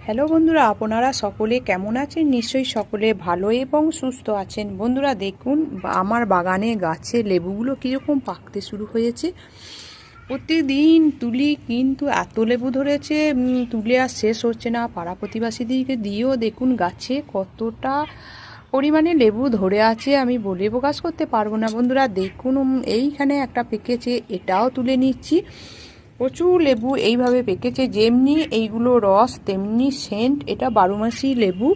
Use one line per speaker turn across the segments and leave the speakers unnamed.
Hello বন্ধুরা, আপনারা সকলে কেমন আছেন? নিশ্চয়ই সকলে ভালো এবং সুস্থ আছেন। বন্ধুরা দেখুন, আমার বাগানে গাছে লেবুগুলো কীরকম পাকতে শুরু হয়েছে। প্রতিদিন তুলি, কিন্তু এত লেবু ধরেছে, তুলে আর শেষ হচ্ছে না। পাড়া প্রতিবেশীদেরকে দিয়েও দেখুন গাছে কতটা পরিমাণে লেবু ধরে আছে, আমি বলে প্রকাশ করতে পারবো না। বন্ধুরা দেখুন, এইখানে একটা পেকেছে, এটাও তুলে নিচ্ছি। প্রচুর লেবু এইভাবে পেকেছে, যেমনি এইগুলো রস তেমনি সেন্ট। এটা 12 মাসি লেবু,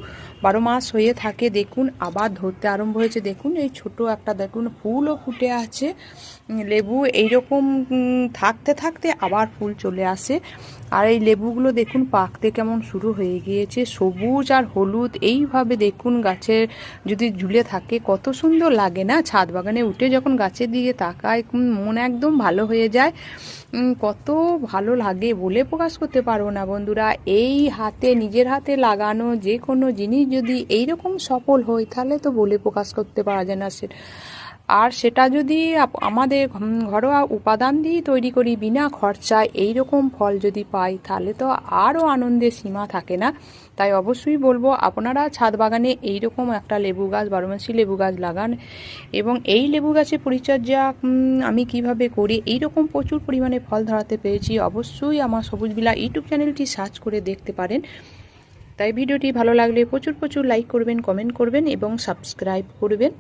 12 মাস হয়ে থাকে। দেখুন আবার ধরতে আরম্ভ হয়েছে। দেখুন এই ছোট একটা দেখুন ফুলও ফুটে আছে। লেবু এইরকম থাকতে থাকতে আবার ফুল চলে আসে। আর এই লেবুগুলো দেখুন পাকতে কেমন শুরু হয়ে গিয়েছে, সবুজ আর হলুদ। এইভাবে দেখুন গাছের যদি ঝুলে থাকে কত সুন্দর লাগে না? ছাদ বাগানে উঠে যখন গাছের দিকে তাকায় মন একদম ভালো হয়ে যায়। কত ভালো লাগে বলে প্রকাশ করতে পারবো না। বন্ধুরা, এই হাতে নিজের হাতে লাগানো যে কোনো জিনিস যদি এইরকম সফল হয় তাহলে তো বলে প্রকাশ করতে পারা যায় না। আর সেটা যদি আমাদের ঘরোয়া উপাদান দিয়ে তৈরি করি বিনা খরচায়, এইরকম ফল যদি পাই তাহলে তো আরও আনন্দের সীমা থাকে না। তাই অবশ্যই বলবো আপনারা ছাদ বাগানে এইরকম একটা লেবু গাছ, 12 মাসি লেবু গাছ লাগান। এবং এই লেবু গাছের পরিচর্যা আমি কিভাবে করি, এইরকম প্রচুর পরিমাণে ফল ধরাতে পেরেছি। অবশ্যই আমার সবুজ বিলা ইউটিউব চ্যানেলটি সার্চ করে দেখতে পারেন। তাই ভিডিওটি ভালো লাগলে প্রচুর লাইক করবেন, কমেন্ট করবেন এবং সাবস্ক্রাইব করবেন।